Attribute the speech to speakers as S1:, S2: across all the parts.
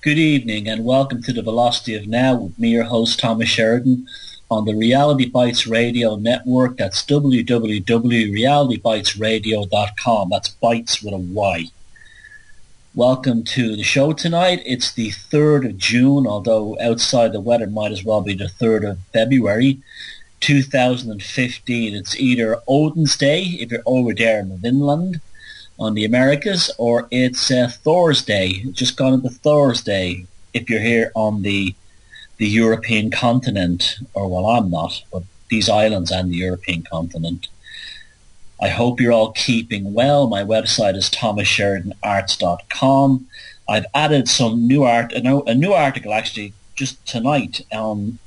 S1: Good evening and welcome to the Velocity of Now with me, your host Thomas Sheridan, on the Reality Bytes Radio Network. That's www.realitybytesradio.com. That's Bytes with a Y. Welcome to the show tonight. It's the 3rd of June, although outside the weather might as well be the 3rd of February 2015. It's either Odin's Day if you're over there in Finland on the Americas, or it's Thursday, just gone into Thursday if you're here on the European continent, or well, I'm not, but these islands and the European continent. I hope you're all keeping well. My website is thomassheridanarts.com. I've added some new art, a new article actually just tonight on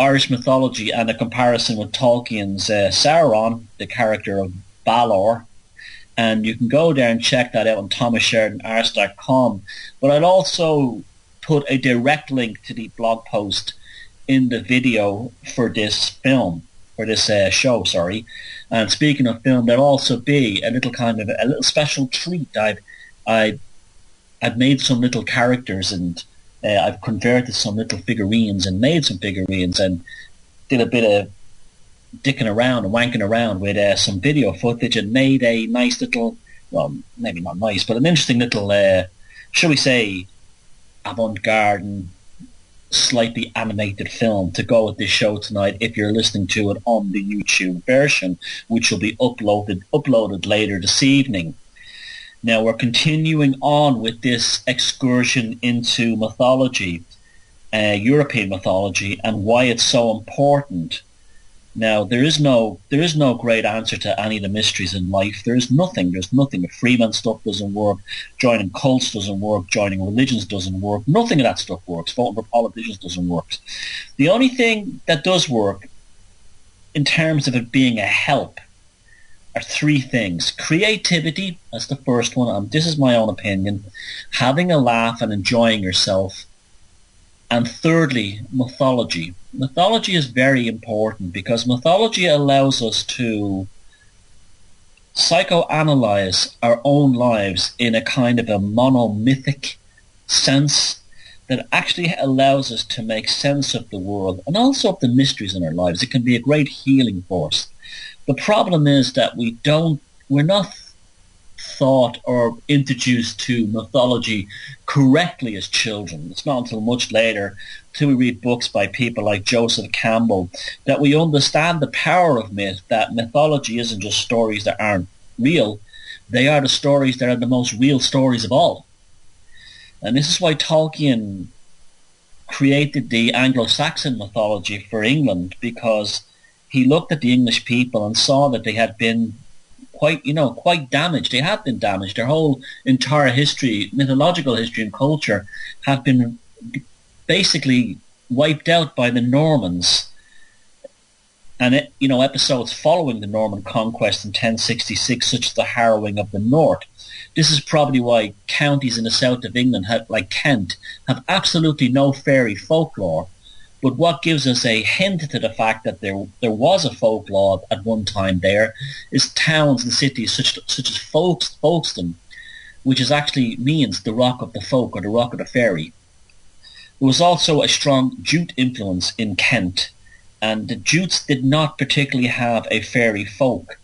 S1: Irish mythology and a comparison with Tolkien's Sauron, the character of Balor. And you can go there and check that out on thomassheridanarts.com. But I'd also put a direct link to the blog post in the video for this film, for this show, sorry. And speaking of film, there'll also be a little special treat. I've made some little characters, and I've converted some little figurines and made some figurines and did a bit of dicking around and wanking around with some video footage and made a nice little, well, maybe not nice, but an interesting little, shall we say, avant-garde and slightly animated film to go with this show tonight if you're listening to it on the YouTube version, which will be uploaded later this evening. Now, we're continuing on with this excursion into mythology, European mythology, and why it's so important. Now, there is no great answer to any of the mysteries in life. There's nothing. The Freeman stuff doesn't work. Joining cults doesn't work. Joining religions doesn't work. Nothing of that stuff works. Voting for politicians doesn't work. The only thing that does work, in terms of it being a help, are three things. Creativity, that's the first one. And this is my own opinion. Having a laugh and enjoying yourself. And thirdly, mythology. Mythology is very important because mythology allows us to psychoanalyze our own lives in a kind of a monomythic sense that actually allows us to make sense of the world and also of the mysteries in our lives. It can be a great healing force. The problem is that we're not thought or introduced to mythology correctly as children. It's not until much later, till we read books by people like Joseph Campbell, that we understand the power of myth, that mythology isn't just stories that aren't real. They are the stories that are the most real stories of all. And this is why Tolkien created the Anglo-Saxon mythology for England, because he looked at the English people and saw that they had been quite damaged. They had been damaged. Their whole entire history, mythological history and culture, had been basically wiped out by the Normans. And episodes following the Norman conquest in 1066, such as the Harrowing of the North. This is probably why counties in the south of England, like Kent, have absolutely no fairy folklore. But what gives us a hint to the fact that there was a folklore at one time there is towns and cities such as Folkestone, which actually means the rock of the folk or the rock of the fairy. There was also a strong Jute influence in Kent, and the Jutes did not particularly have a fairy folk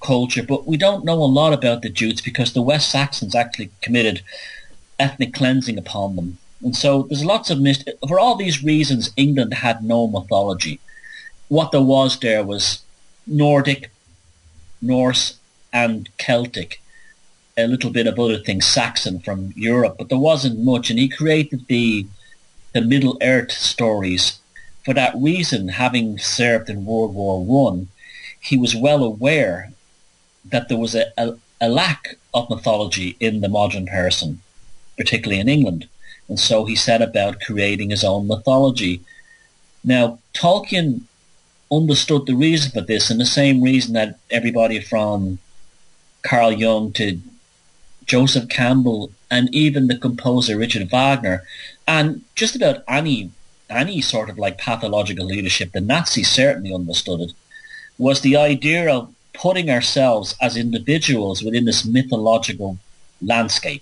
S1: culture, but we don't know a lot about the Jutes because the West Saxons actually committed ethnic cleansing upon them. And so there's lots of mystery. For all these reasons, England had no mythology. What there was Nordic, Norse, and Celtic. A little bit of other things, Saxon from Europe, but there wasn't much. And he created the Middle Earth stories. For that reason, having served in World War I, he was well aware that there was a lack of mythology in the modern person, particularly in England. And so he set about creating his own mythology. Now, Tolkien understood the reason for this, and the same reason that everybody from Carl Jung to Joseph Campbell and even the composer Richard Wagner, and just about any sort of like pathological leadership, the Nazis certainly understood it, was the idea of putting ourselves as individuals within this mythological landscape.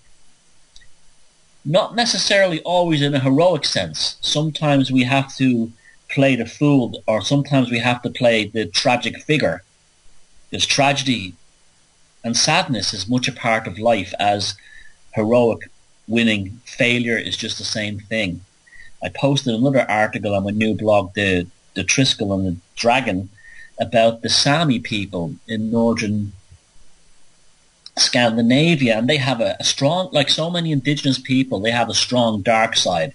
S1: not necessarily always in a heroic sense. Sometimes we have to play the fool, or sometimes we have to play the tragic figure. Because tragedy and sadness is much a part of life as heroic winning. Failure is just the same thing. I posted another article on my new blog, the Triskel and the Dragon, about the Sami people in northern Scandinavia, and they have a strong, like so many indigenous people, they have a strong dark side.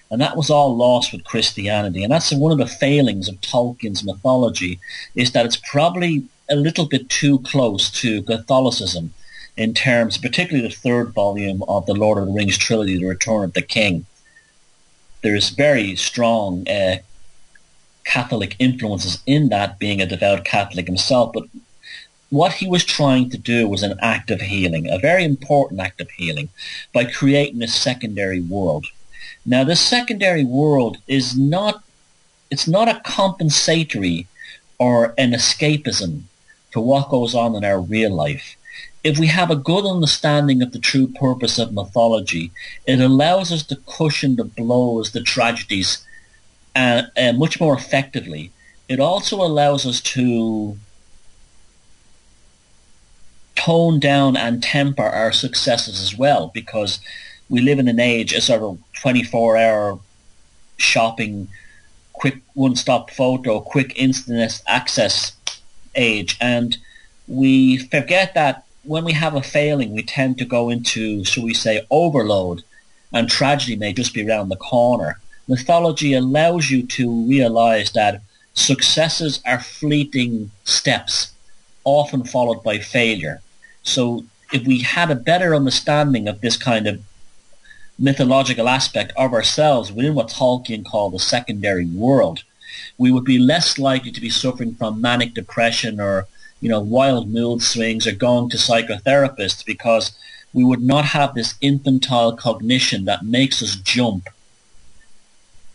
S1: And that was all lost with Christianity. And that's one of the failings of Tolkien's mythology, is that it's probably a little bit too close to Catholicism in terms, particularly the third volume of the Lord of the Rings trilogy, The Return of the King. There's very strong Catholic influences in that, being a devout Catholic himself. But what he was trying to do was an act of healing, a very important act of healing, by creating a secondary world. Now, this secondary world is not, it's not a compensatory or an escapism for what goes on in our real life. If we have a good understanding of the true purpose of mythology, it allows us to cushion the blows, the tragedies, much more effectively. It also allows us to tone down and temper our successes as well, because we live in an age, a sort of 24-hour shopping, quick one-stop photo, quick instant access age, and we forget that when we have a failing, we tend to go into, shall we say, overload, and tragedy may just be around the corner. Mythology allows you to realize that successes are fleeting steps, often followed by failure. So if we had a better understanding of this kind of mythological aspect of ourselves within what Tolkien called the secondary world, we would be less likely to be suffering from manic depression or, wild mood swings or going to psychotherapists, because we would not have this infantile cognition that makes us jump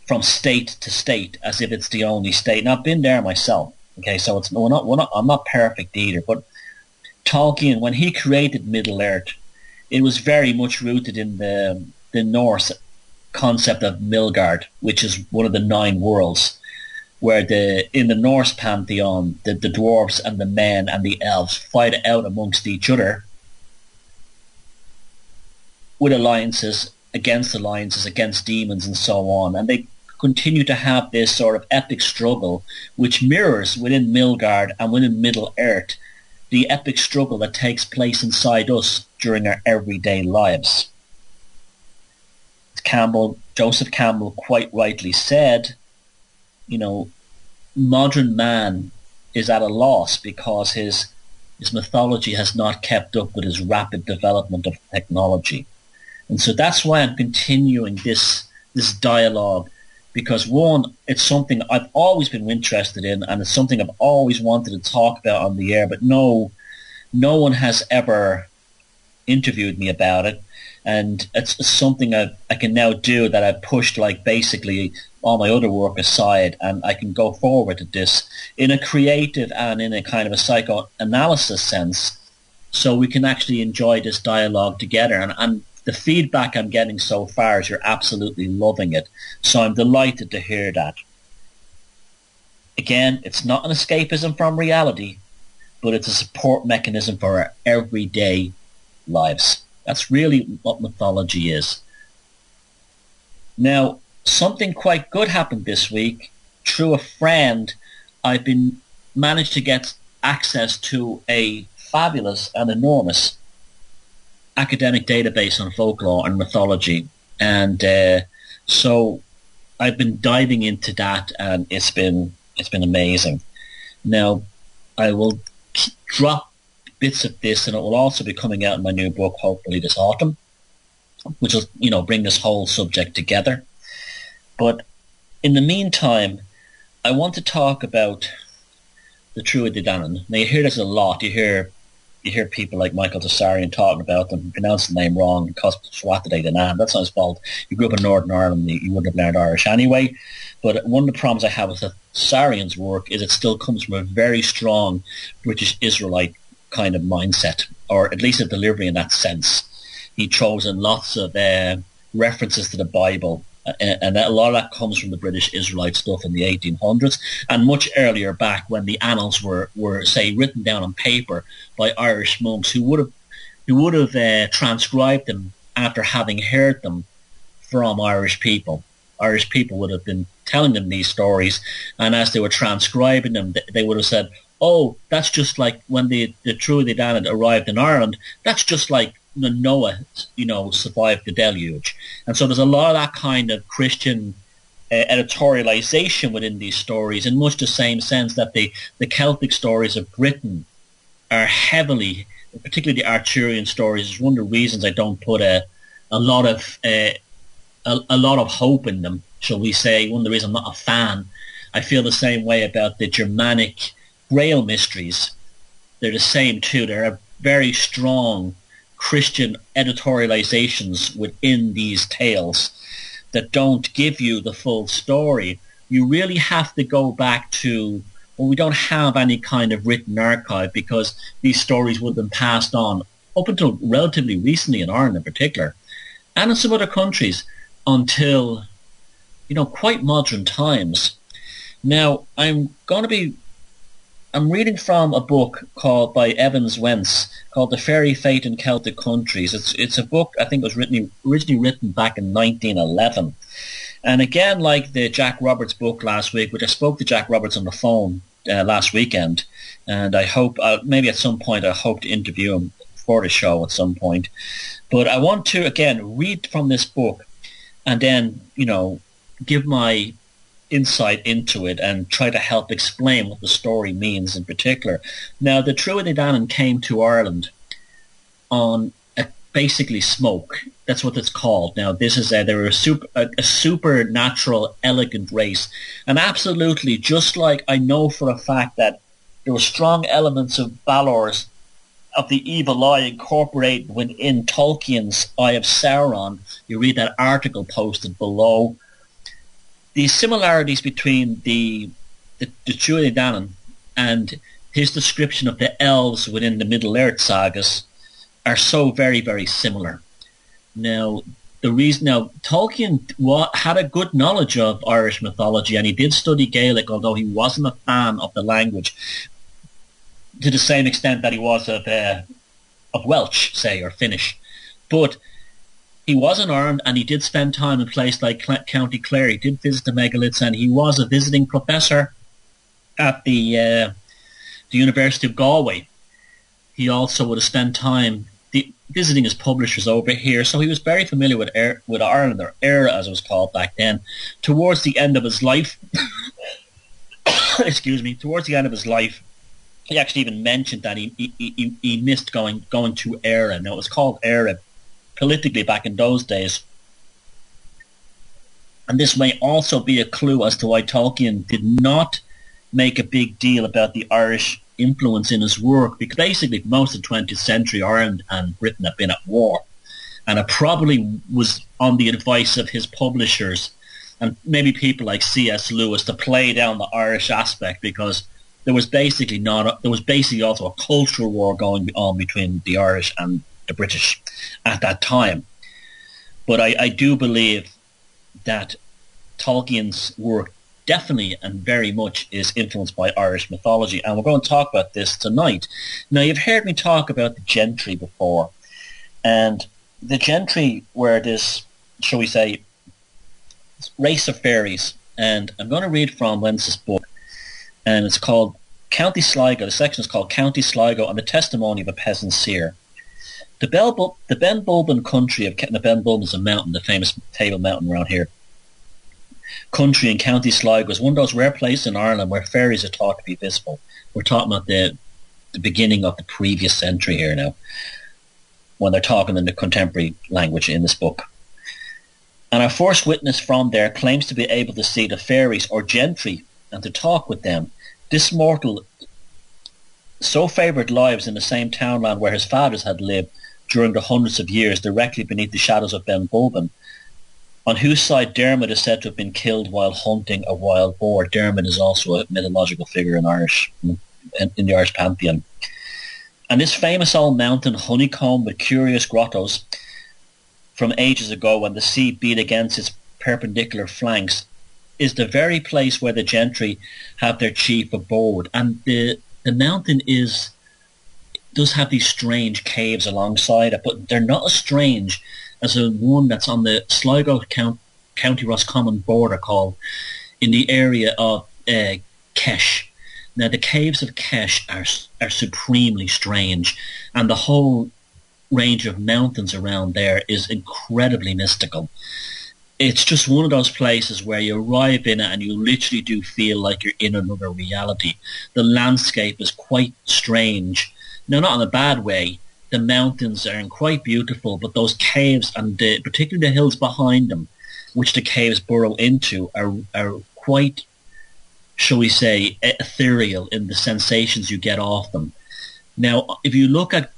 S1: from state to state as if it's the only state. And I've been there myself. Okay, so I'm not perfect either, but Tolkien, when he created Middle-earth, it was very much rooted in the Norse concept of Midgard, which is one of the 9 worlds, where in the Norse pantheon, the dwarves and the men and the elves fight out amongst each other with alliances, against demons and so on. And they continue to have this sort of epic struggle, which mirrors within Midgard and within Middle-earth the epic struggle that takes place inside us during our everyday lives. Joseph Campbell quite rightly said, modern man is at a loss because his mythology has not kept up with his rapid development of technology. And so that's why I'm continuing this dialogue, because one, it's something I've always been interested in, and it's something I've always wanted to talk about on the air, but no one has ever interviewed me about it. And it's something I can now do, that I've pushed like basically all my other work aside, and I can go forward to this in a creative and in a kind of a psychoanalysis sense, so we can actually enjoy this dialogue together. And the feedback I'm getting so far is you're absolutely loving it. So I'm delighted to hear that. Again, it's not an escapism from reality, but it's a support mechanism for our everyday lives. That's really what mythology is. Now, something quite good happened this week. Through a friend, I've managed to get access to a fabulous and enormous academic database on folklore and mythology. And so I've been diving into that, and it's been amazing. Now, I will drop bits of this, and it will also be coming out in my new book, hopefully this autumn, which will, bring this whole subject together. But in the meantime, I want to talk about the Trua de Danann. Now, you hear this a lot. You hear people like Michael Tsarian talking about them, pronounce the name wrong, because Trua de Danann. That's not his fault. You grew up in Northern Ireland, you wouldn't have learned Irish anyway. But one of the problems I have with Tsarian's work is it still comes from a very strong British Israelite kind of mindset, or at least a delivery in that sense. He throws in lots of references to the Bible. And a lot of that comes from the British Israelite stuff in the 1800s and much earlier back when the annals were say, written down on paper by Irish monks who would have transcribed them after having heard them from Irish people. Irish people would have been telling them these stories, and as they were transcribing them, they would have said, oh, that's just like when the True of the Island arrived in Ireland, that's just like Noah, survived the deluge. And so there's a lot of that kind of Christian editorialization within these stories, in much the same sense that the Celtic stories of Britain are heavily, particularly the Arthurian stories, is one of the reasons I don't put a lot of hope in them, shall we say. One of the reasons I'm not a fan. I feel the same way about the Germanic Grail mysteries. They're the same too. There are very strong Christian editorializations within these tales that don't give you the full story. You really have to go back to, well, we don't have any kind of written archive because these stories would have been passed on up until relatively recently in Ireland in particular, and in some other countries until, quite modern times. Now, I'm reading from a book by Evans Wentz called The Fairy Fate in Celtic Countries. It's a book I think was originally written back in 1911. And again, like the Jack Roberts book last week, which I spoke to Jack Roberts on the phone last weekend, and I hope, maybe at some point, I hope to interview him for the show at some point. But I want to, again, read from this book and then, give my insight into it and try to help explain what the story means in particular. Now, the True of the Island came to Ireland on basically smoke. That's what it's called. Now, this is they were a supernatural, elegant race, and absolutely, just like I know for a fact that there were strong elements of Balor's, of the evil eye, incorporated within Tolkien's Eye of Sauron. You read that article posted below. The similarities between the True of the Island and his description of the elves within the Middle-earth sagas are so very, very similar. Now, Tolkien had a good knowledge of Irish mythology, and he did study Gaelic, although he wasn't a fan of the language to the same extent that he was of Welsh, say, or Finnish. But he was in Ireland, and he did spend time in a place like County Clare. He did visit the megaliths, and he was a visiting professor at the University of Galway. He also would have spent time visiting his publishers over here, so he was very familiar with Ireland, or Éire as it was called back then. Towards the end of his life, towards the end of his life, he actually even mentioned that he missed going to Éire. Now, it was called Éire politically back in those days. And this may also be a clue as to why Tolkien did not make a big deal about the Irish influence in his work, because basically most of the 20th century Ireland and Britain have been at war, and it probably was on the advice of his publishers and maybe people like C.S. Lewis to play down the Irish aspect, because there was basically also a cultural war going on between the Irish and the British at that time. But I do believe that Tolkien's work definitely and very much is influenced by Irish mythology, and we're going to talk about this tonight. Now, you've heard me talk about the gentry before, and the gentry were this, shall we say, race of fairies, and I'm going to read from Wentz's book, and it's called County Sligo. The section is called County Sligo and the Testimony of a Peasant Seer. The Ben Bulben country of the Ben Bulben is a mountain, the famous Table Mountain around here. Country in County Sligo is one of those rare places in Ireland where fairies are thought to be visible. We're talking about the beginning of the previous century here now, when they're talking in the contemporary language in this book. And our first witness from there claims to be able to see the fairies or gentry and to talk with them. This mortal so favoured lives in the same townland where his fathers had lived during the hundreds of years directly beneath the shadows of Ben Bulben, on whose side Dermot is said to have been killed while hunting a wild boar. Dermot is also a mythological figure in the Irish pantheon. And this famous old mountain, honeycombed with curious grottos, from ages ago when the sea beat against its perpendicular flanks, is the very place where the gentry have their chief abode. And the mountain does have these strange caves alongside it, but they're not as strange as the one that's on the Sligo County Roscommon border, called in the area of Kesh. Now, the caves of Kesh are supremely strange, and the whole range of mountains around there is incredibly mystical. It's just one of those places where you arrive in it and you literally do feel like you're in another reality. The landscape is quite strange. Now, not in a bad way. The mountains are quite beautiful, but those caves, and particularly the hills behind them, which the caves burrow into, are quite, shall we say, ethereal in the sensations you get off them. Now, if you look at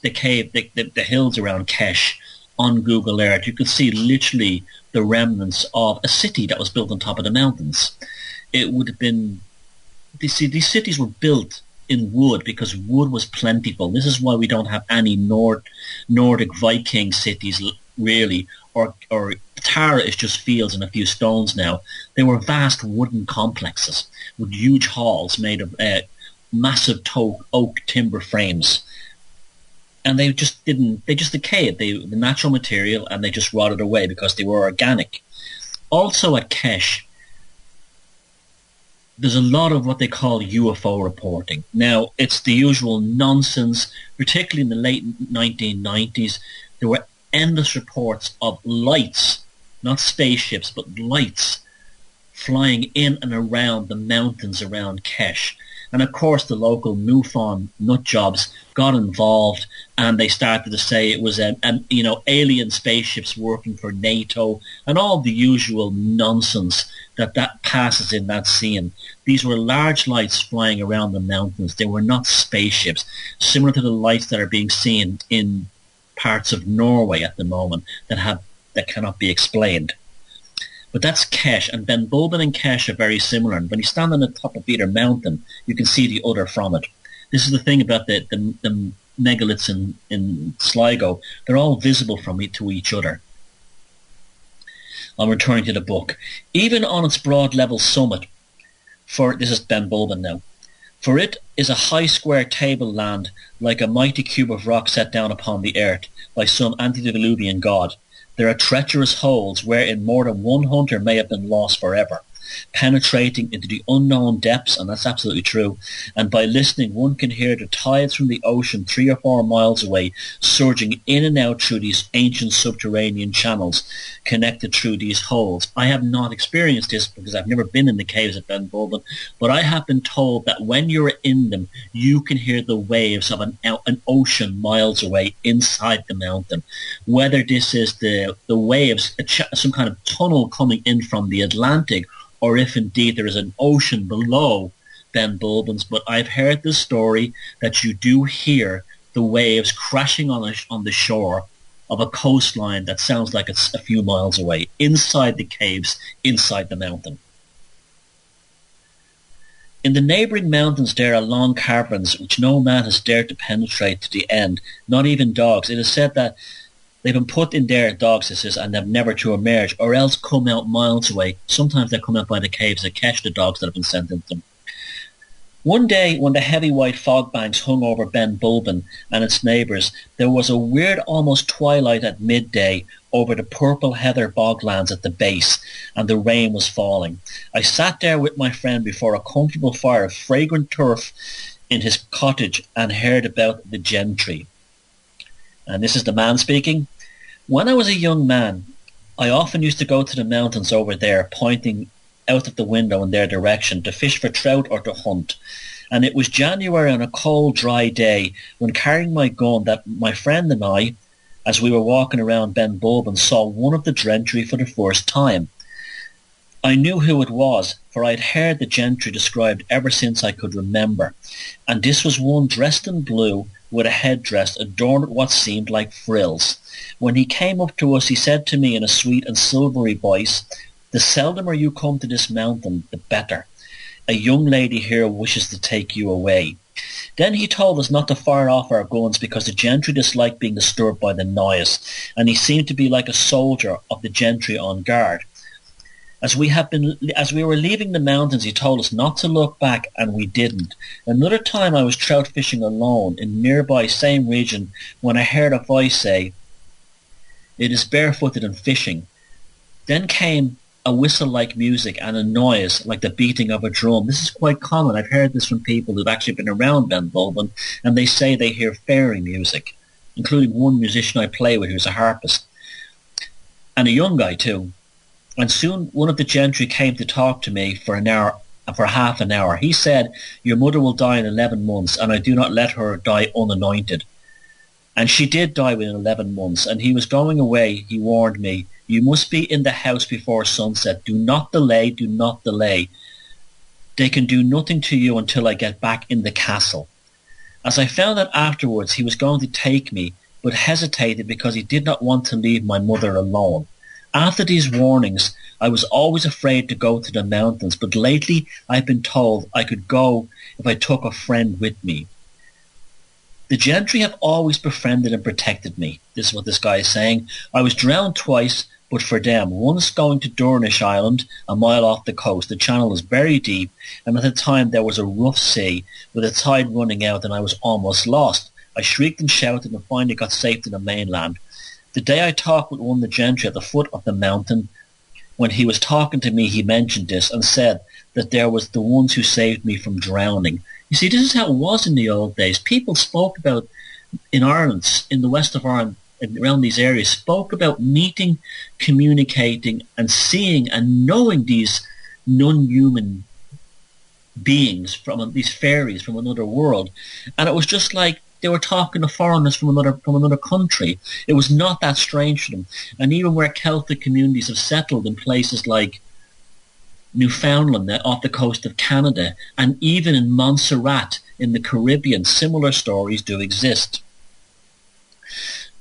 S1: the hills around Kesh on Google Earth, you can see literally the remnants of a city that was built on top of the mountains. It would have been, these cities were built in wood because wood was plentiful. This is why we don't have any Nordic Viking cities really, or Tara is just fields and a few stones now. They were vast wooden complexes with huge halls made of massive oak timber frames. And they just decayed, the natural material, and they just rotted away because they were organic. Also at Kesh, there's a lot of what they call UFO reporting. Now, it's the usual nonsense, particularly in the late 1990s. There were endless reports of lights, not spaceships, but lights flying in and around the mountains around Kesh. And of course, the local MUFON nutjobs got involved, and they started to say it was alien spaceships working for NATO, and all the usual nonsense that passes in that scene. These were large lights flying around the mountains. They were not spaceships, similar to the lights that are being seen in parts of Norway at the moment that cannot be explained. But that's Kesh, and Ben Bulben and Kesh are very similar. And when you stand on the top of either mountain, you can see the other from it. This is the thing about the megaliths in Sligo. They're all visible to each other. I'm returning to the book. Even on its broad level summit, this is Ben Bulben now, for it is a high square tableland like a mighty cube of rock set down upon the earth by some antediluvian god. There are treacherous holes wherein more than one hunter may have been lost forever, penetrating into the unknown depths, and that's absolutely true, and by listening one can hear the tides from the ocean 3 or 4 miles away surging in and out through these ancient subterranean channels connected through these holes. I have not experienced this because I've never been in the caves at Ben Bulben, but I have been told that when you're in them, you can hear the waves of an ocean miles away inside the mountain. Whether this is the waves, some kind of tunnel coming in from the Atlantic, or if indeed there is an ocean below Ben Bulben's, but I've heard the story that you do hear the waves crashing on the shore of a coastline that sounds like it's a few miles away, inside the caves, inside the mountain. In the neighbouring mountains there are long caverns which no man has dared to penetrate to the end, not even dogs. It is said that they've been put in there, dogs, this is, and they've never to emerge, or else come out miles away. Sometimes they come out by the caves that catch the dogs that have been sent into them. One day, when the heavy white fog banks hung over Ben Bulben and its neighbours, there was a weird almost twilight at midday over the purple heather boglands at the base, and the rain was falling. I sat there with my friend before a comfortable fire of fragrant turf in his cottage and heard about the gentry. And this is the man speaking. When I was a young man, I often used to go to the mountains over there, pointing out of the window in their direction to fish for trout or to hunt. And it was January on a cold, dry day when, carrying my gun, that my friend and I, as we were walking around Ben Bulben, saw one of the gentry for the first time. I knew who it was, for I had heard the gentry described ever since I could remember. And this was one dressed in blue, with a headdress adorned with what seemed like frills. When he came up to us, he said to me in a sweet and silvery voice, "The seldomer you come to this mountain, the better. A young lady here wishes to take you away." Then he told us not to fire off our guns because the gentry disliked being disturbed by the noise, and he seemed to be like a soldier of the gentry on guard. As we were leaving the mountains, he told us not to look back, and we didn't. Another time I was trout fishing alone in nearby same region when I heard a voice say, "It is barefooted and fishing." Then came a whistle-like music and a noise like the beating of a drum. This is quite common. I've heard this from people who've actually been around Ben Bulben, and they say they hear fairy music, including one musician I play with who's a harpist, and a young guy too. And soon one of the gentry came to talk to me for half an hour. He said, "Your mother will die in 11 months, and I do not let her die unanointed." And she did die within 11 months, and he was going away. He warned me, "You must be in the house before sunset. Do not delay, do not delay. They can do nothing to you until I get back in the castle." As I found out afterwards, he was going to take me, but hesitated because he did not want to leave my mother alone. After these warnings, I was always afraid to go to the mountains, but lately I've been told I could go if I took a friend with me. The gentry have always befriended and protected me. This is what this guy is saying. I was drowned twice, but for them. Once going to Durnish Island, a mile off the coast. The channel is very deep, and at the time there was a rough sea, with the tide running out, and I was almost lost. I shrieked and shouted and finally got safe to the mainland. The day I talked with one of the gentry at the foot of the mountain, when he was talking to me, he mentioned this and said that there was the ones who saved me from drowning. You see, this is how it was in the old days. People spoke about, in Ireland, in the west of Ireland, around these areas, spoke about meeting, communicating, and seeing and knowing these non-human beings, from these fairies from another world. And it was just like they were talking to foreigners from another country. It was not that strange to them. And even where Celtic communities have settled in places like Newfoundland, off the coast of Canada, and even in Montserrat in the Caribbean, similar stories do exist.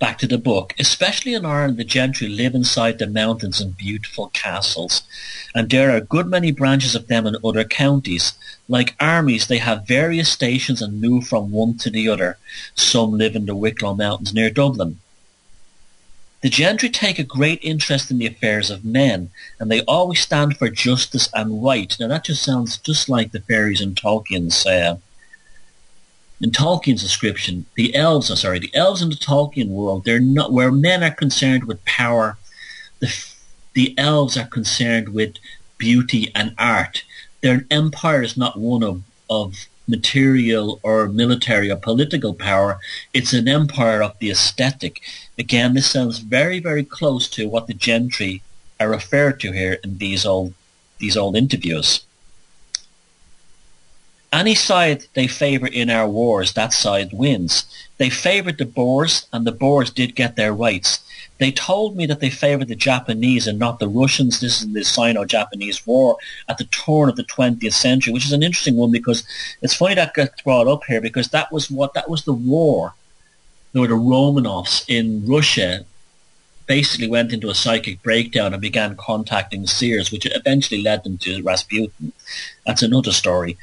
S1: Back to the book. Especially in Ireland, the gentry live inside the mountains in beautiful castles, and there are a good many branches of them in other counties. Like armies, they have various stations and move from one to the other. Some live in the Wicklow Mountains near Dublin. The gentry take a great interest in the affairs of men, and they always stand for justice and right. Now that just sounds just like the fairies in Tolkien's description. The elves in the Tolkien world, they're not where men are concerned with power. The elves are concerned with beauty and art. Their empire is not one of material or military or political power. It's an empire of the aesthetic. Again, this sounds very, very close to what the gentry are referred to here in these old interviews. Any side they favour in our wars, that side wins. They favoured the Boers, and the Boers did get their rights. They told me that they favoured the Japanese and not the Russians. This is the Sino-Japanese War at the turn of the 20th century, which is an interesting one because it's funny that gets brought up here because that was the war. The Romanovs in Russia basically went into a psychic breakdown and began contacting seers, which eventually led them to Rasputin. That's another story.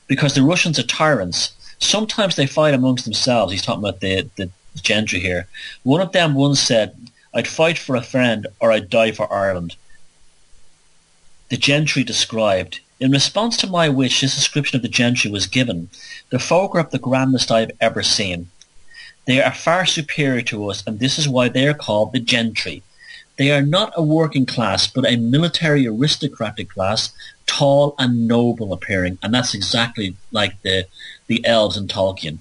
S1: Because the Russians are tyrants. Sometimes they fight amongst themselves. He's talking about the gentry here. One of them once said, "I'd fight for a friend or I'd die for Ireland." The gentry described, in response to my wish, this description of the gentry was given. The folk are of the grandest I've ever seen. They are far superior to us, and this is why they are called the gentry. They are not a working class, but a military aristocratic class, tall and noble appearing, and that's exactly like the elves in Tolkien.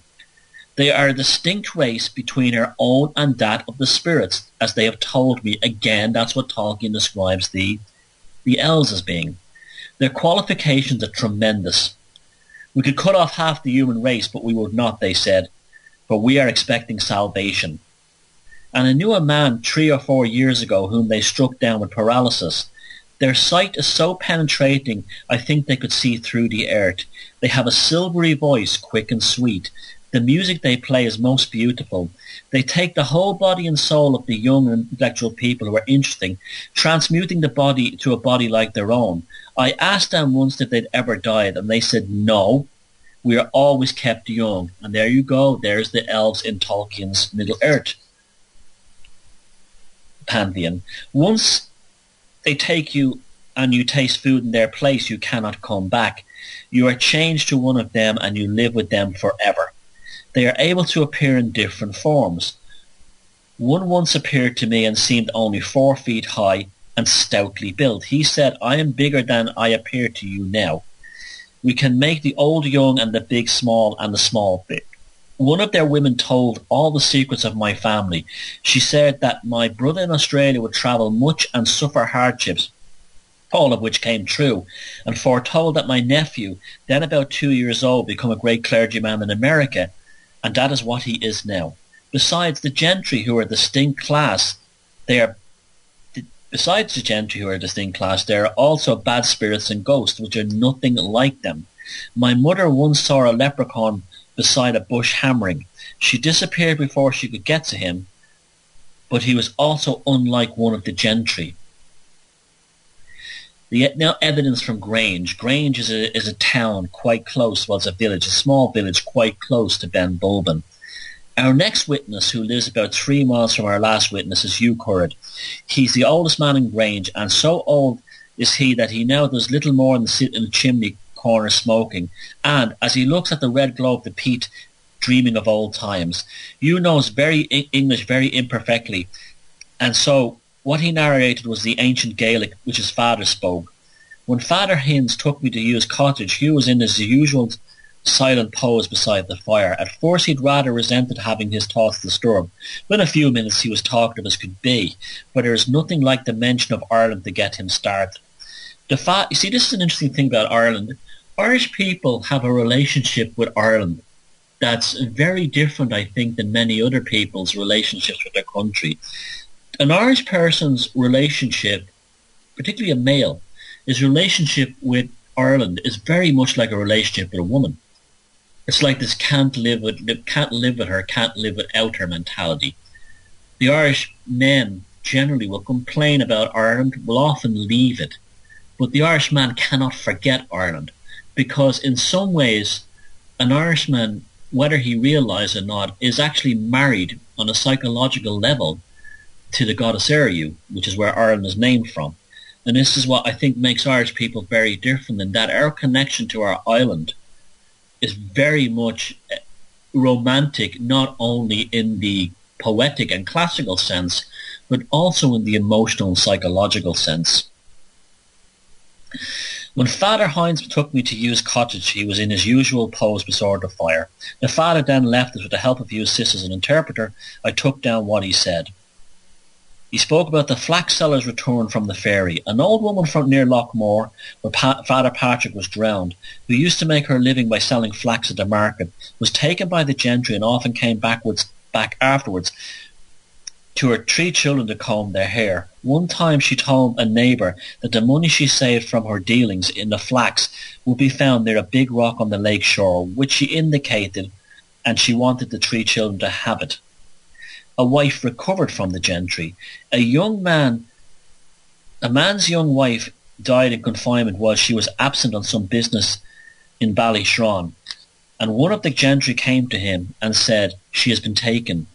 S1: They are a distinct race between our own and that of the spirits, as they have told me. Again, that's what Tolkien describes the elves as being. Their qualifications are tremendous. We could cut off half the human race, but we would not, they said, for we are expecting salvation. And I knew a man 3 or 4 years ago whom they struck down with paralysis. Their sight is so penetrating, I think they could see through the earth. They have a silvery voice, quick and sweet. The music they play is most beautiful. They take the whole body and soul of the young and intellectual people who are interesting, transmuting the body to a body like their own. I asked them once if they'd ever died, and they said no. We are always kept young. And there you go. There's the elves in Tolkien's Middle-earth pantheon. Once they take you and you taste food in their place, you cannot come back. You are changed to one of them and you live with them forever. They are able to appear in different forms. One once appeared to me and seemed only 4 feet high and stoutly built. He said, I am bigger than I appear to you now. We can make the old young and the big small and the small big. One of their women told all the secrets of my family. She said that my brother in Australia would travel much and suffer hardships, all of which came true, and foretold that my nephew, then about 2 years old, become a great clergyman in America, and that is what he is now. Besides the gentry, who are a distinct class, there are also bad spirits and ghosts, which are nothing like them. My mother once saw a leprechaun beside a bush hammering. She disappeared before she could get to him, but he was also unlike one of the gentry. Now evidence from Grange. Grange is a town quite close, well, it's a village, a small village quite close to Benbulben. Our next witness, who lives about 3 miles from our last witness, is Hugh Currid. He's the oldest man in Grange, and so old is he that he now does little more than sit in a chimney corner smoking. And as he looks at the red glow of the peat, dreaming of old times, Hugh knows English very imperfectly, and so what he narrated was the ancient Gaelic which his father spoke. When Father Hinds took me to Hugh's cottage, Hugh was in his usual silent pose beside the fire. At first he'd rather resented having his thoughts disturbed. Within a few minutes he was talkative as could be, but there is nothing like the mention of Ireland to get him started. You see, this is an interesting thing about Ireland. Irish people have a relationship with Ireland that's very different, I think, than many other people's relationships with their country. An Irish person's relationship, particularly a male, his relationship with Ireland is very much like a relationship with a woman. It's like this can't live with her, can't live without her mentality. The Irish men generally will complain about Ireland, will often leave it, but the Irish man cannot forget Ireland, because in some ways an Irishman, whether he realises it or not, is actually married on a psychological level to the goddess Eriu, which is where Ireland is named from. And this is what I think makes Irish people very different, in that our connection to our island is very much romantic, not only in the poetic and classical sense, but also in the emotional and psychological sense. When Father Hinds took me to Hugh's cottage, he was in his usual pose beside the fire. The father then left us with the help of Hugh's sisters and interpreter. I took down what he said. He spoke about the flax seller's return from the ferry. An old woman from near Lochmore, where Father Patrick was drowned, who used to make her living by selling flax at the market, was taken by the gentry and often came back afterwards to her 3 children to comb their hair. One time she told a neighbour that the money she saved from her dealings in the flax would be found near a big rock on the lake shore, which she indicated, and she wanted the 3 children to have it. A wife recovered from the gentry. A man's young wife died in confinement while she was absent on some business in Ballyshron, and one of the gentry came to him and said, "She has been taken."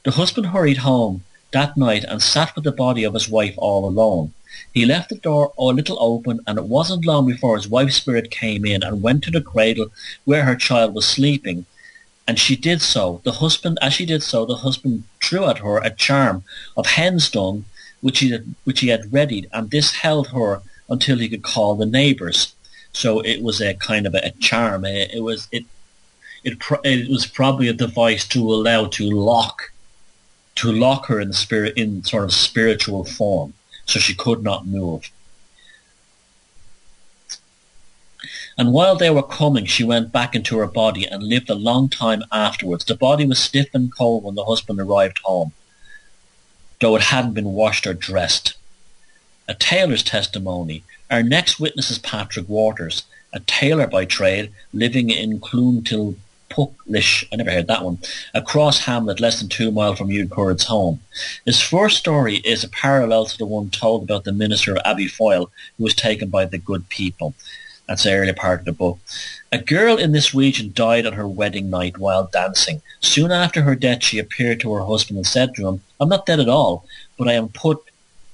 S1: The husband hurried home that night and sat with the body of his wife all alone. He left the door a little open, and it wasn't long before his wife's spirit came in and went to the cradle where her child was sleeping. And she did so. The husband threw at her a charm of hen's dung, which he had readied, and this held her until he could call the neighbours. So it was a kind of a charm. It was probably a device to lock her in sort of spiritual form, so she could not move. And while they were coming, she went back into her body and lived a long time afterwards. The body was stiff and cold when the husband arrived home, though it hadn't been washed or dressed. A tailor's testimony. Our next witness is Patrick Waters, a tailor by trade, living in Clontilpucklish, I never heard that one, a cross hamlet less than 2 miles from Hugh Currid's home. His first story is a parallel to the one told about the minister of Abbeyfoyle, who was taken by the good people. That's the early part of the book. A girl in this region died on her wedding night while dancing. Soon after her death, she appeared to her husband and said to him, I'm not dead at all, but I am put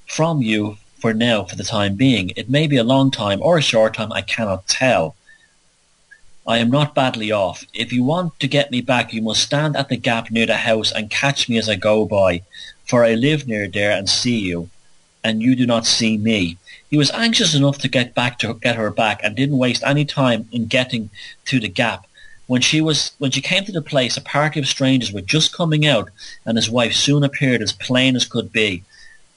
S1: from you for now, for the time being. It may be a long time or a short time, I cannot tell. I am not badly off. If you want to get me back, you must stand at the gap near the house and catch me as I go by, for I live near there and see you, and you do not see me. He was anxious enough to get her back, and didn't waste any time in getting to the gap. When she came to the place, a party of strangers were just coming out, and his wife soon appeared as plain as could be.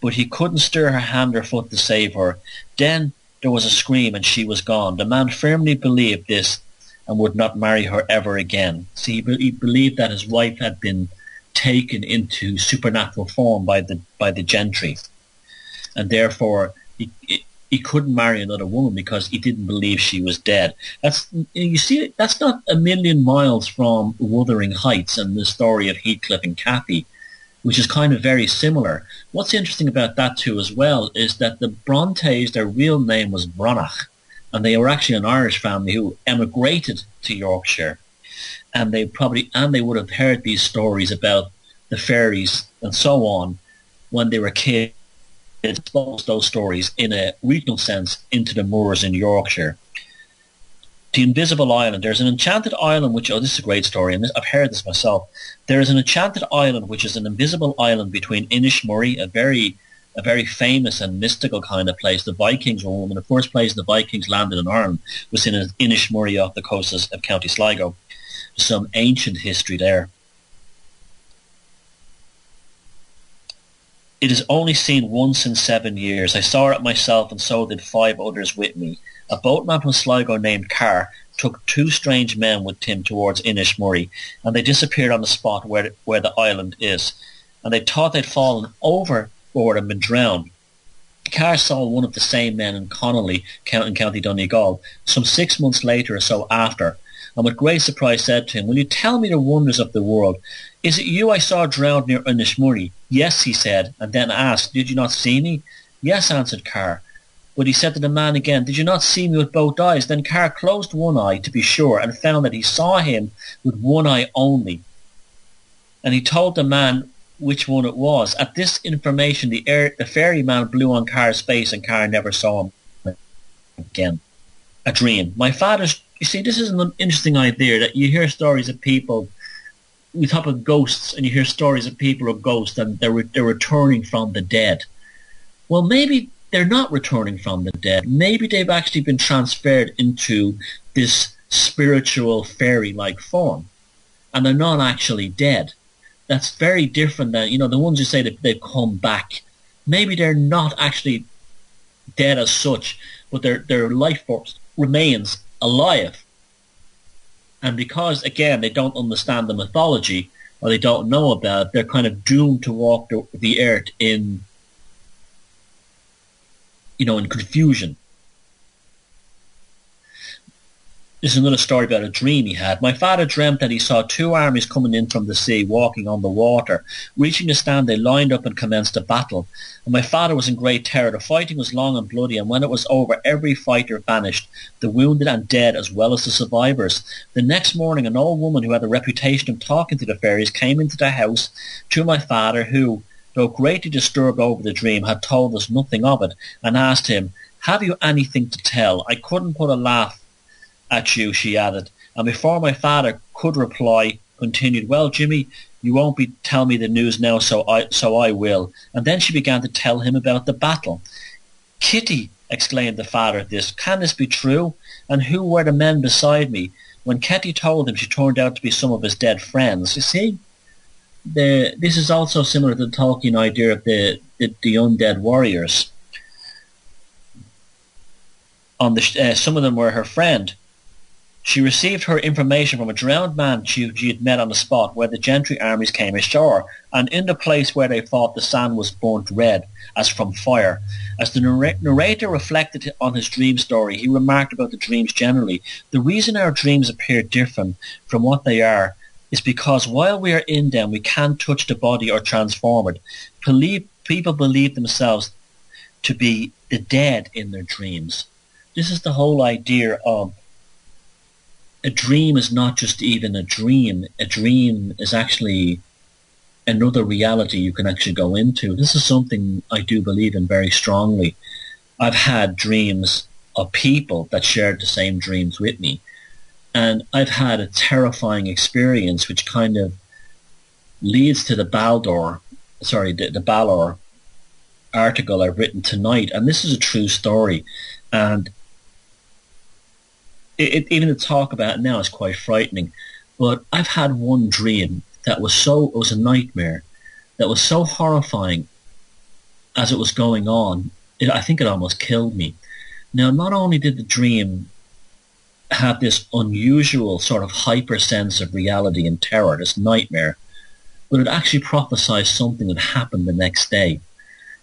S1: But he couldn't stir her hand or foot to save her. Then there was a scream, and she was gone. The man firmly believed this, and would not marry her ever again. See, he believed that his wife had been taken into supernatural form by the gentry, and therefore he couldn't marry another woman because he didn't believe she was dead. That's not a million miles from Wuthering Heights and the story of Heathcliff and Cathy, which is kind of very similar. What's interesting about that too as well is that the Brontes, their real name was Bronach, and they were actually an Irish family who emigrated to Yorkshire, and they would have heard these stories about the fairies and so on when they were kids. Exposed those stories in a regional sense into the moors in Yorkshire. The Invisible Island. There's an enchanted island which, this is a great story, and I've heard this myself. There is an enchanted island which is an invisible island between Inishmurray, a very famous and mystical kind of place. The Vikings were one of the first places the Vikings landed in Ireland, was in Inishmurray off the coast of County Sligo. There's some ancient history there. It is only seen once in 7 years. I saw it myself, and so did 5 others with me. A boatman from Sligo named Carr took 2 strange men with him towards Inishmurray, and they disappeared on the spot where the island is. And they thought they'd fallen overboard and been drowned. Carr saw one of the same men in Connolly, in County Donegal, some 6 months later or so after, and with great surprise said to him, will you tell me the wonders of the world? Is it you I saw drowned near Inishmurray? Yes, he said, and then asked, did you not see me? Yes, answered Carr. But he said to the man again, did you not see me with both eyes? Then Carr closed one eye to be sure, and found that he saw him with one eye only. And he told the man which one it was. At this information, the ferryman blew on Carr's face, and Carr never saw him again. A dream. My father's... You see, this is an interesting idea, that you hear stories of people... We talk about ghosts, and you hear stories of people or ghosts, and they're returning from the dead. Well, maybe they're not returning from the dead. Maybe they've actually been transferred into this spiritual fairy-like form, and they're not actually dead. That's very different than, the ones who say that they've come back. Maybe they're not actually dead as such, but their life force remains alive. And because, again, they don't understand the mythology, or they don't know about it, they're kind of doomed to walk the earth in confusion. This is another story about a dream he had. My father dreamt that he saw 2 armies coming in from the sea, walking on the water. Reaching the stand, they lined up and commenced a battle. And my father was in great terror. The fighting was long and bloody, and when it was over, every fighter vanished, the wounded and dead as well as the survivors. The next morning, an old woman who had a reputation of talking to the fairies came into the house to my father, who, though greatly disturbed over the dream, had told us nothing of it, and asked him, have you anything to tell? I couldn't put a laugh at you, she added, and before my father could reply, continued, well, Jimmy, you won't tell me the news now, so I will. And then she began to tell him about the battle. Kitty, exclaimed the father at this, can this be true? And who were the men beside me? When Kitty told him, she turned out to be some of his dead friends. You see, this is also similar to the Tolkien idea of the undead warriors. Some of them were her friend. She received her information from a drowned man she had met on the spot where the gentry armies came ashore, and in the place where they fought the sand was burnt red, as from fire. As the narrator reflected on his dream story, he remarked about the dreams generally. The reason our dreams appear different from what they are is because while we are in them, we can't touch the body or transform it. People believe themselves to be the dead in their dreams. this is the whole idea of a dream is not just even a dream. A dream is actually another reality you can actually go into. This is something I do believe in very strongly. I've had dreams of people that shared the same dreams with me. And I've had a terrifying experience which kind of leads to the Balor article I've written tonight. And this is a true story. And even to talk about it now is quite frightening. But I've had one dream that was it was a nightmare, that was so horrifying as it was going on. I think it almost killed me. Now, not only did the dream have this unusual sort of hyper sense of reality and terror, this nightmare, but it actually prophesied something that happened the next day.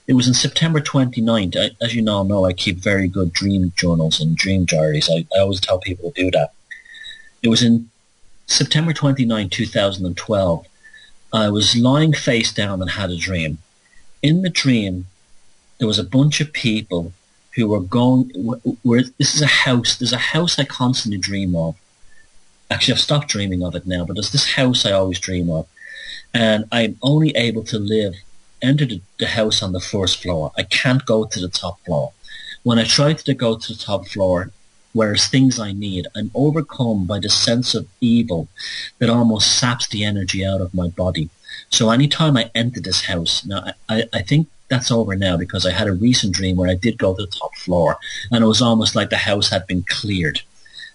S1: It was in September 29th. As you now know, I keep very good dream journals and dream diaries. I always tell people to do that. It was in September 29, 2012. I was lying face down and had a dream. In the dream, there was a bunch of people who were going, this is a house. There's a house I constantly dream of. Actually, I've stopped dreaming of it now, but there's this house I always dream of. And I'm only able to enter the house on the first floor. I can't go to the top floor. When I try to go to the top floor, where there's things I need, I'm overcome by the sense of evil that almost saps the energy out of my body. So anytime I enter this house, now I think that's over now because I had a recent dream where I did go to the top floor and it was almost like the house had been cleared.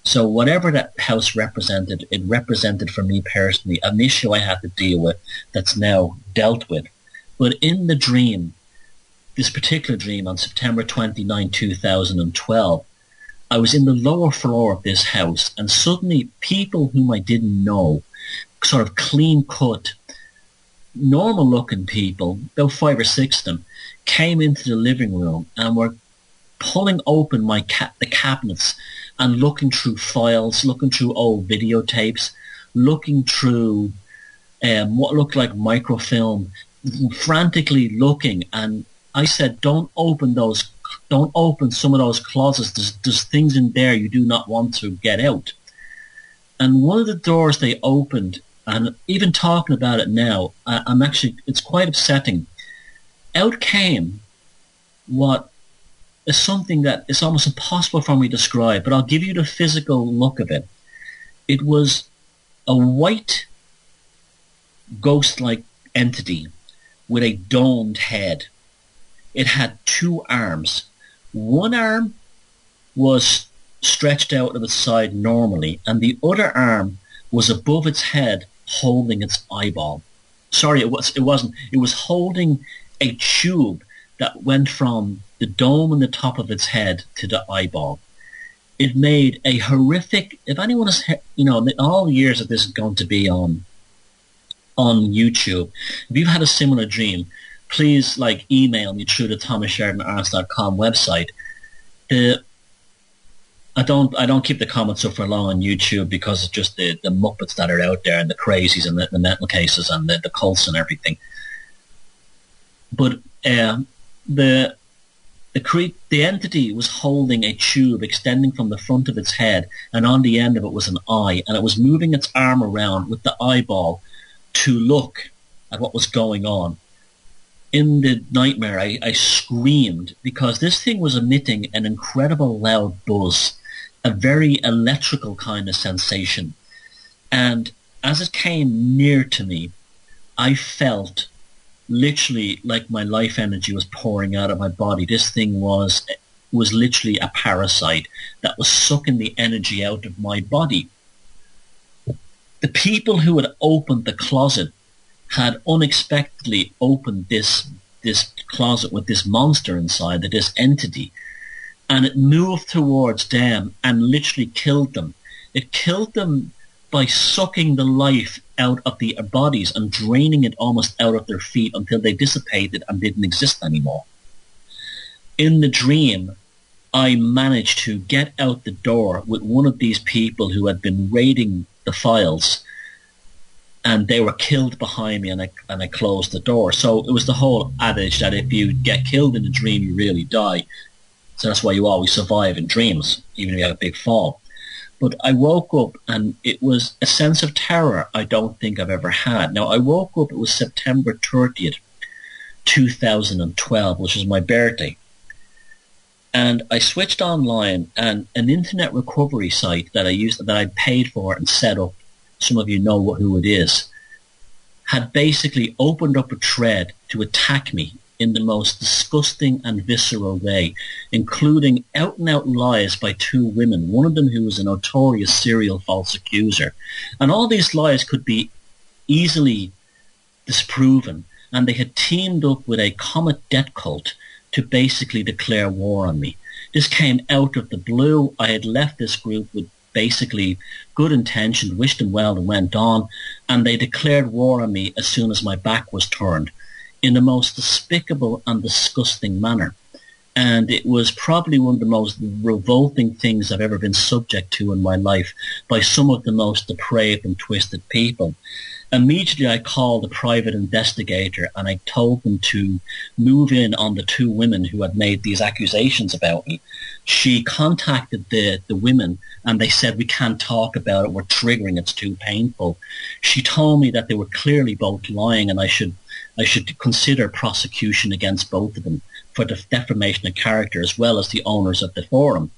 S1: So whatever that house represented, it represented for me personally an issue I had to deal with that's now dealt with. But in the dream, this particular dream on September 29, 2012, I was in the lower floor of this house and suddenly people whom I didn't know, sort of clean-cut, normal-looking people, about 5 or 6 of them, came into the living room and were pulling open the cabinets and looking through files, looking through old videotapes, looking through what looked like microfilm, frantically looking. And I said, don't open some of those closets. There's things in there you do not want to get out. And one of the doors they opened, and even talking about it now, it's quite upsetting. Out came what is something that is almost impossible for me to describe, but I'll give you the physical look of it. It was a white ghost-like entity with a domed head. It had 2 arms. One arm was stretched out of its side normally, and the other arm was above its head holding its eyeball. Sorry, it wasn't. It was holding a tube that went from the dome on the top of its head to the eyeball. It made a horrific, if anyone has, all the years that this is going to be on YouTube, if you've had a similar dream, please email me through the thomassheridanarts.com website. I don't keep the comments up for long on YouTube because it's just the Muppets that are out there and the crazies and the mental cases and the cults and everything. But the entity was holding a tube extending from the front of its head, and on the end of it was an eye, and it was moving its arm around with the eyeball to look at what was going on. In the nightmare, I screamed because this thing was emitting an incredible loud buzz, a very electrical kind of sensation. And as it came near to me, I felt literally like my life energy was pouring out of my body. This thing was literally a parasite that was sucking the energy out of my body. The people who had opened the closet had unexpectedly opened this closet with this monster inside, this entity, and it moved towards them and literally killed them. It killed them by sucking the life out of their bodies and draining it almost out of their feet until they dissipated and didn't exist anymore. In the dream, I managed to get out the door with one of these people who had been raiding the files, and they were killed behind me, and I closed the door. So it was the whole adage that if you get killed in a dream, you really die. So that's why you always survive in dreams, even if you have a big fall. But I woke up and it was a sense of terror I don't think I've ever had. Now, I woke up, it was September 30th, 2012, which was my birthday. And I switched online, and an internet recovery site that I used, that I paid for and set up, some of you know who it is, had basically opened up a thread to attack me in the most disgusting and visceral way, including out-and-out lies by two women, one of them who was a notorious serial false accuser. And all these lies could be easily disproven, and they had teamed up with a Comet debt cult to basically declare war on me. This came out of the blue. I had left this group with basically good intention, wished them well and went on, and they declared war on me as soon as my back was turned in the most despicable and disgusting manner. And it was probably one of the most revolting things I've ever been subject to in my life by some of the most depraved and twisted people. Immediately I called a private investigator and I told them to move in on the two women who had made these accusations about me. She contacted the women and they said, we can't talk about it, we're triggering, it's too painful. She told me that they were clearly both lying and I should consider prosecution against both of them for the defamation of character as well as the owners of the forum.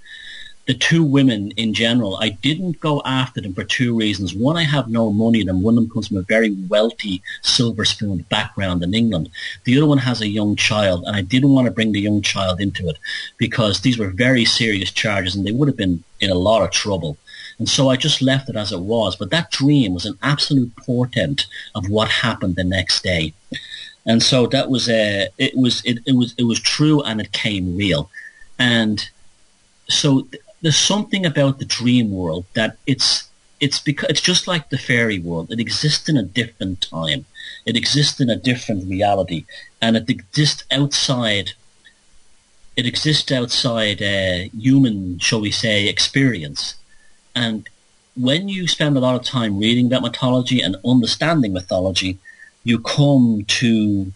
S1: The two women in general, I didn't go after them for two reasons. One, I have no money, and one of them comes from a very wealthy silver spoon background in England. The other one has a young child, and I didn't want to bring the young child into it because these were very serious charges and they would have been in a lot of trouble. And so I just left it as it was. But that dream was an absolute portent of what happened the next day. And so that was it was true, and it came real. And so there's something about the dream world that it's because it's just like the fairy world. It exists in a different time. It exists in a different reality, and it exists outside. It exists outside human, shall we say, experience. And when you spend a lot of time reading about mythology and understanding mythology, you come to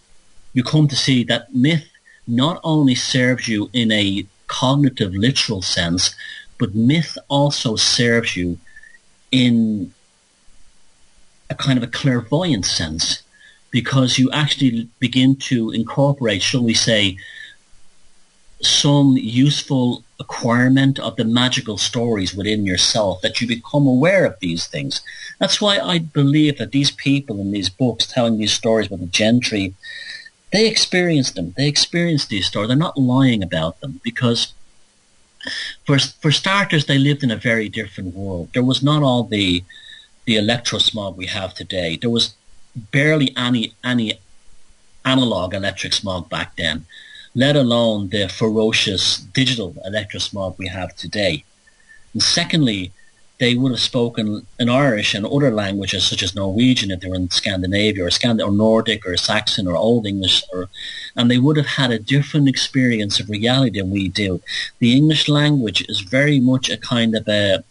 S1: see that myth not only serves you in a cognitive, literal sense, but myth also serves you in a kind of a clairvoyant sense, because you actually begin to incorporate, shall we say, some useful acquirement of the magical stories within yourself, that you become aware of these things. That's why I believe that these people in these books telling these stories about the gentry, they experienced them. They experienced these stories. They're not lying about them, because for starters, they lived in a very different world. There was not all the electrosmog we have today. There was barely any analog electric smog back then, let alone the ferocious digital electrosmog we have today. And secondly, they would have spoken in Irish and other languages such as Norwegian if they were in Scandinavia, or Nordic or Saxon or Old English, and they would have had a different experience of reality than we do. The English language is very much a kind of a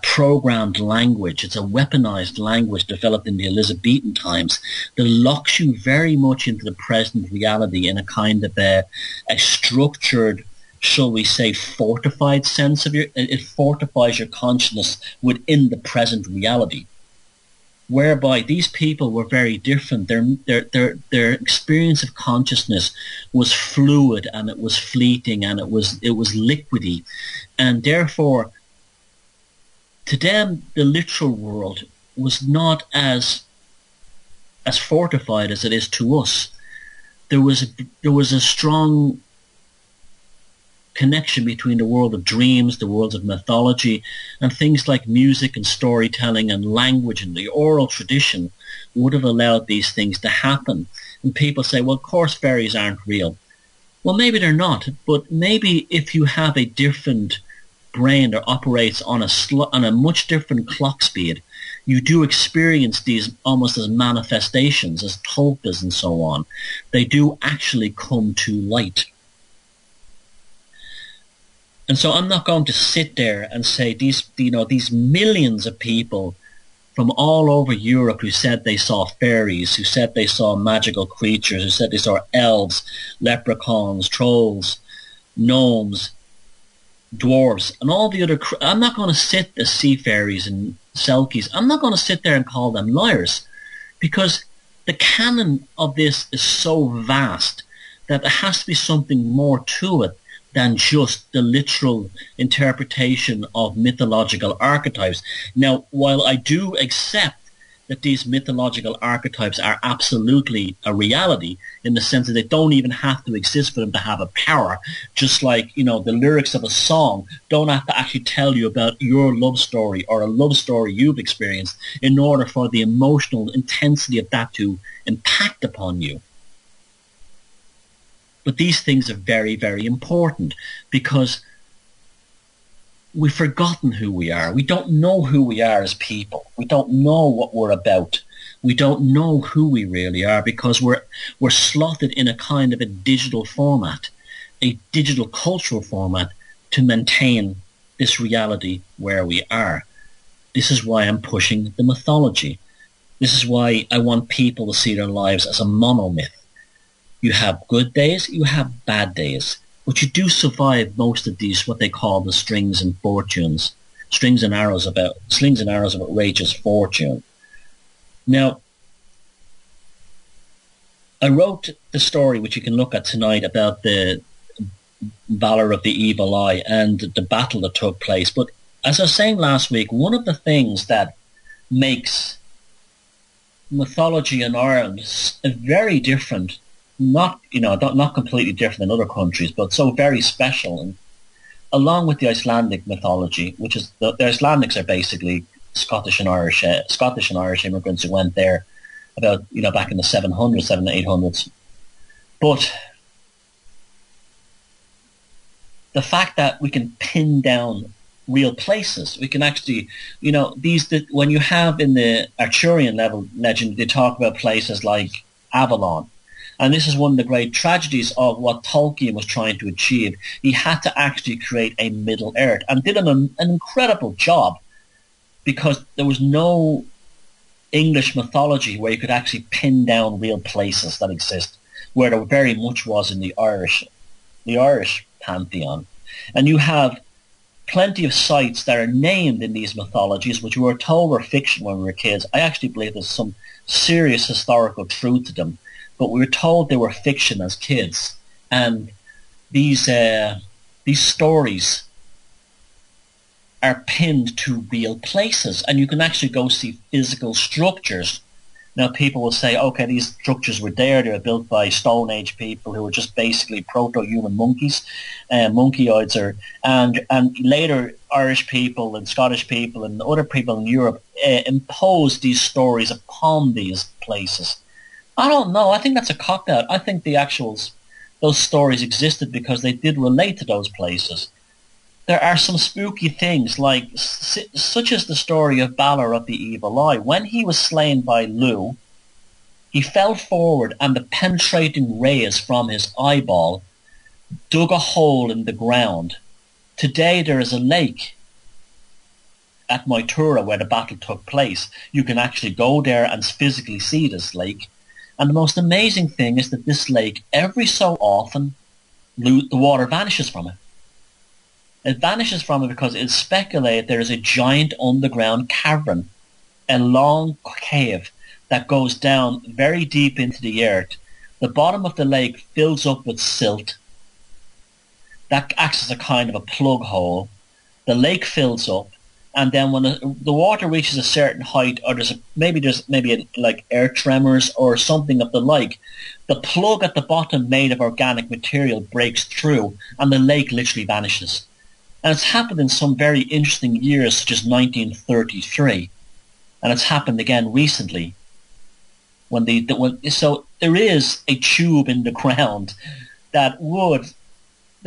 S1: programmed language. It's a weaponized language developed in the Elizabethan times that locks you very much into the present reality in a kind of a structured, shall we say, fortified sense of it fortifies your consciousness within the present reality, whereby these people were very different. Their experience of consciousness was fluid, and it was fleeting, and it was liquidy, and therefore to them the literal world was not as fortified as it is to us. There was a strong connection between the world of dreams, the worlds of mythology, and things like music and storytelling and language, and the oral tradition would have allowed these things to happen. And people say, well, of course fairies aren't real. Well, maybe they're not, but maybe if you have a different brain that operates on a much different clock speed, you do experience these almost as manifestations, as tulpas and so on. They do actually come to light. And so I'm not going to sit there and say these millions of people from all over Europe who said they saw fairies, who said they saw magical creatures, who said they saw elves, leprechauns, trolls, gnomes, dwarves, and all the other... I'm not going to sit the sea fairies and selkies. I'm not going to sit there and call them liars, because the canon of this is so vast that there has to be something more to it than just the literal interpretation of mythological archetypes. Now, while I do accept that these mythological archetypes are absolutely a reality, in the sense that they don't even have to exist for them to have a power, just like, the lyrics of a song don't have to actually tell you about your love story or a love story you've experienced in order for the emotional intensity of that to impact upon you. But these things are very, very important, because we've forgotten who we are. We don't know who we are as people. We don't know what we're about. We don't know who we really are, because we're slotted in a kind of a digital format, a digital cultural format, to maintain this reality where we are. This is why I'm pushing the mythology. This is why I want people to see their lives as a monomyth. You have good days, you have bad days, but you do survive most of these, what they call the strings and fortunes, slings and arrows of outrageous fortune. Now, I wrote the story, which you can look at tonight, about the Valor of the Evil Eye and the battle that took place. But as I was saying last week, one of the things that makes mythology in Ireland very different, not completely different than other countries, but so very special, and along with the Icelandic mythology, which is the Icelandics are basically Scottish and Irish immigrants who went there about back in the 800s. But the fact that we can pin down real places, we can actually, when you have in the Arthurian legend, they talk about places like Avalon. And this is one of the great tragedies of what Tolkien was trying to achieve. He had to actually create a Middle Earth, and did an incredible job, because there was no English mythology where you could actually pin down real places that exist, where there very much was in the Irish pantheon. And you have plenty of sites that are named in these mythologies, which we were told were fiction when we were kids. I actually believe there's some serious historical truth to them, but we were told they were fiction as kids. And these stories are pinned to real places, and you can actually go see physical structures. Now, people will say, okay, these structures were there. They were built by Stone Age people who were just basically proto-human monkeys, monkeyoids, and later Irish people and Scottish people and other people in Europe imposed these stories upon these places. I don't know. I think that's a cop-out. I think those stories existed because they did relate to those places. There are some spooky things, like such as the story of Balor of the Evil Eye. When he was slain by Lugh, he fell forward, and the penetrating rays from his eyeball dug a hole in the ground. Today there is a lake at Moytura where the battle took place. You can actually go there and physically see this lake. And the most amazing thing is that this lake, every so often, the water vanishes from it. It vanishes from it because it's speculated there is a giant underground cavern, a long cave that goes down very deep into the earth. The bottom of the lake fills up with silt. That acts as a kind of a plug hole. The lake fills up, and then when the water reaches a certain height, or there's maybe like air tremors or something of the like, the plug at the bottom made of organic material breaks through, and the lake literally vanishes. And it's happened in some very interesting years, such as 1933, and it's happened again recently. So there is a tube in the ground that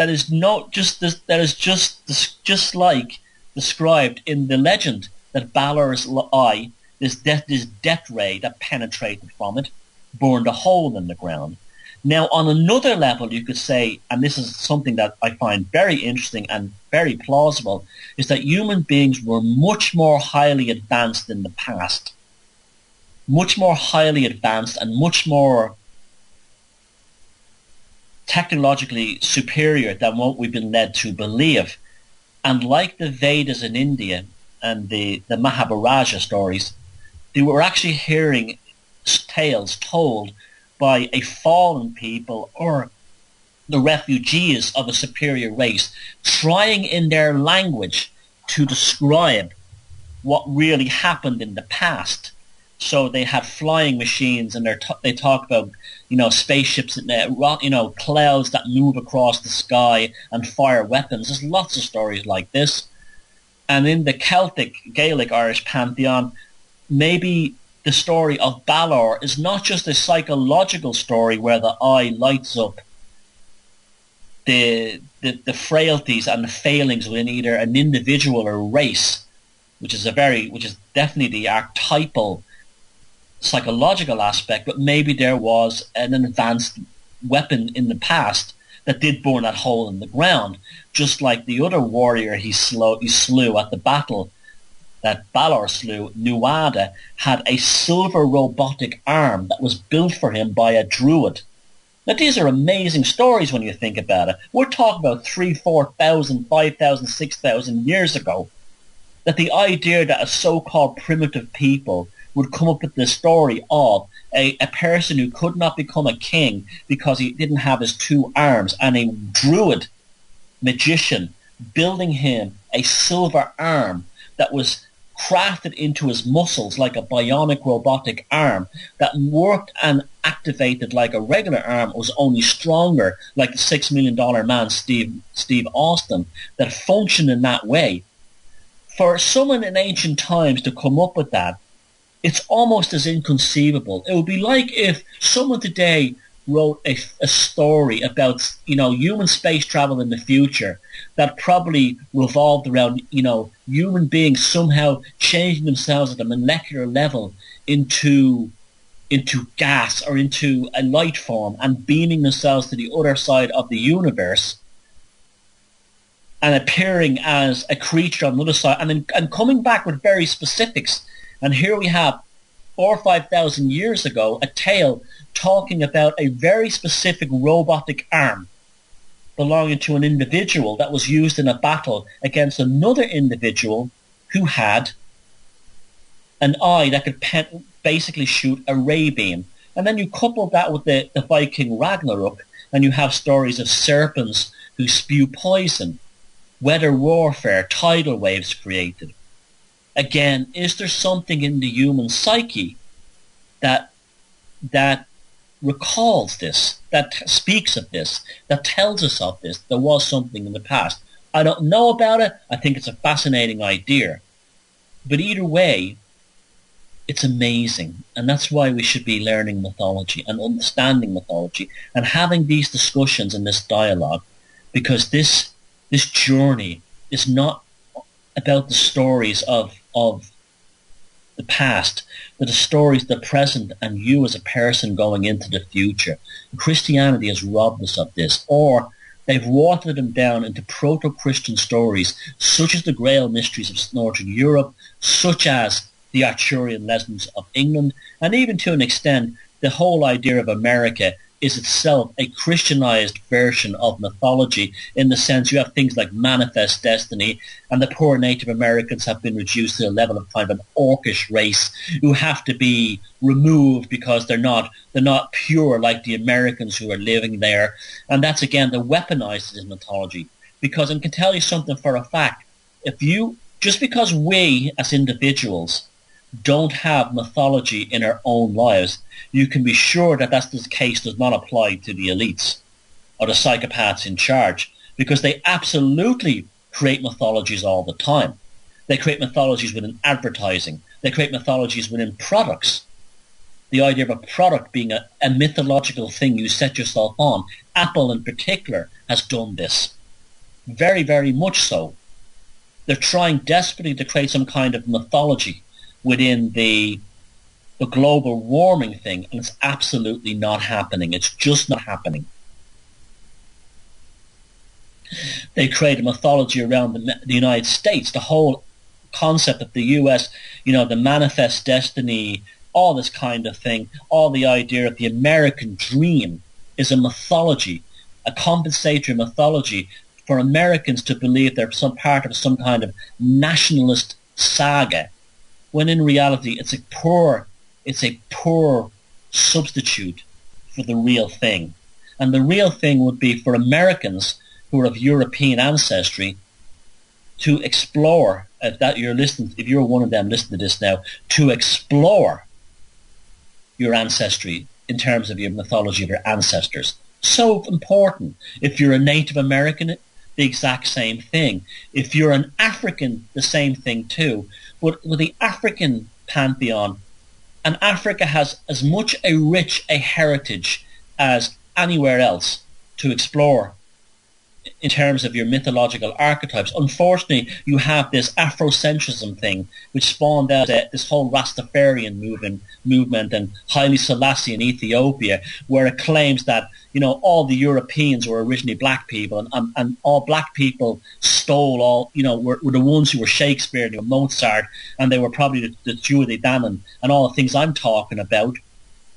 S1: is just like described in the legend, that Balor's eye, this death ray that penetrated from it, burned a hole in the ground. Now, on another level, you could say, and this is something that I find very interesting and very plausible, is that human beings were much more highly advanced in the past. Much more highly advanced and much more technologically superior than what we've been led to believe. And like the Vedas in India and the Mahabharata stories, they were actually hearing tales told by a fallen people or the refugees of a superior race, trying in their language to describe what really happened in the past. So they had flying machines, and they talk about, spaceships and clouds that move across the sky and fire weapons. There's lots of stories like this. And in the Celtic, Gaelic, Irish pantheon, maybe the story of Balor is not just a psychological story where the eye lights up the frailties and the failings within either an individual or race, which is definitely the archetypal psychological aspect, but maybe there was an advanced weapon in the past that did burn that hole in the ground, just like the other warrior he slew at the battle that Balor slew, Nuada, had a silver robotic arm that was built for him by a druid. Now, these are amazing stories when you think about it. We're talking about 3,000, 4,000, 5,000, 6,000 years ago, that the idea that a so-called primitive people would come up with the story of a person who could not become a king because he didn't have his two arms, and a druid magician building him a silver arm that was crafted into his muscles like a bionic robotic arm that worked and activated like a regular arm, was only stronger like the $6 million man Steve Austin, that functioned in that way. For someone in ancient times to come up with that, it's almost as inconceivable. It would be like if someone today wrote a story about, human space travel in the future that probably revolved around, human beings somehow changing themselves at a molecular level into gas or into a light form and beaming themselves to the other side of the universe and appearing as a creature on the other side and coming back with very specifics. And here we have 4,000 or 5,000 years ago a tale talking about a very specific robotic arm belonging to an individual that was used in a battle against another individual who had an eye that could basically shoot a ray beam. And then you couple that with the Viking Ragnarok, and you have stories of serpents who spew poison, weather warfare, tidal waves created. Again, is there something in the human psyche that recalls this, that speaks of this, that tells us of this? There was something in the past. I don't know about it. I think it's a fascinating idea. But either way, it's amazing. And that's why we should be learning mythology and understanding mythology and having these discussions and this dialogue, because this journey is not about the stories of the past, but the stories of the present and you as a person going into the future. Christianity has robbed us of this, or they've watered them down into proto-Christian stories such as the Grail mysteries of Northern Europe, such as the Arthurian legends of England, and even to an extent the whole idea of America is itself a Christianized version of mythology, in the sense you have things like Manifest Destiny, and the poor Native Americans have been reduced to the level of kind of an orcish race who have to be removed because they're not pure like the Americans who are living there. And that's, again, the weaponized in mythology. Because I can tell you something for a fact, just because we as individuals don't have mythology in our own lives, you can be sure that that's the case does not apply to the elites or the psychopaths in charge, because they absolutely create mythologies all the time. They create mythologies within advertising. They create mythologies within products. The idea of a product being a mythological thing you set yourself on. Apple in particular has done this. Very, very much so. They're trying desperately to create some kind of mythology within the global warming thing, and it's absolutely not happening. It's just not happening. They create a mythology around the United States, the whole concept of the US, the Manifest Destiny, all this kind of thing, all the idea of the American dream is a mythology a compensatory mythology for Americans to believe they're some part of some kind of nationalist saga, when in reality it's a poor substitute for the real thing. And the real thing would be for Americans who are of European ancestry to explore, if you're one of them listening to this now, to explore your ancestry in terms of your mythology of your ancestors. So important. If you're a Native American, the exact same thing. If you're an African, the same thing too. But with the African pantheon, and Africa has as much a heritage as anywhere else to explore in terms of your mythological archetypes. Unfortunately, you have this Afrocentrism thing, which spawned out this whole Rastafarian movement and Haile Selassie in Ethiopia, where it claims that, all the Europeans were originally black people, and all black people stole were the ones who were Shakespeare, and Mozart, and they were probably the Jew de Danann and all the things I'm talking about.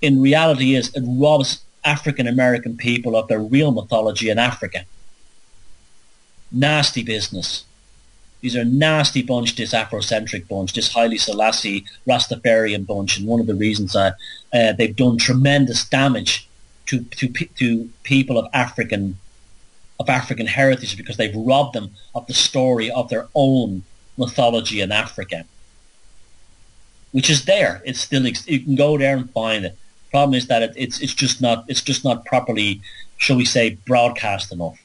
S1: In reality, it robs African American people of their real mythology in Africa. Nasty business. These are nasty bunch, this Afrocentric bunch, this Haile Selassie Rastafarian bunch, and one of the reasons they've done tremendous damage to people of African heritage, because they've robbed them of the story of their own mythology in Africa, which is there. It's still, you can go there and find it. Problem is that it's just not properly, shall we say, broadcast enough.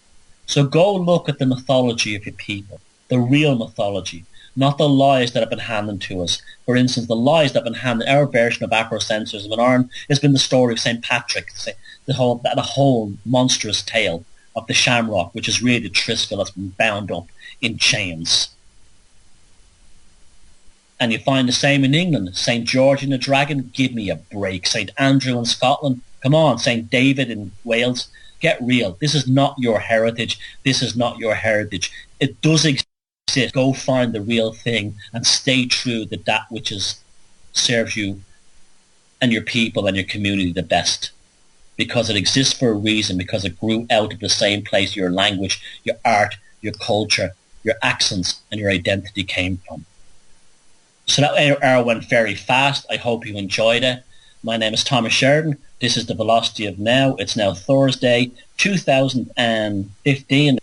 S1: So go look at the mythology of your people, the real mythology, not the lies that have been handed to us. For instance, the lies that have been handed, our version of Afrocentrism in Ireland has been the story of St. Patrick, the whole monstrous tale of the Shamrock, which is really the Triskel that's been bound up in chains. And you find the same in England. St. George and the Dragon, give me a break. St. Andrew in Scotland, come on. St. David in Wales, get real. This is not your heritage. This is not your heritage. It does exist. Go find the real thing and stay true to that which serves you and your people and your community the best. Because it exists for a reason, because it grew out of the same place your language, your art, your culture, your accents, and your identity came from. So that hour went very fast. I hope you enjoyed it. My name is Thomas Sheridan. This is The Velocity of Now. It's now Thursday, 2015.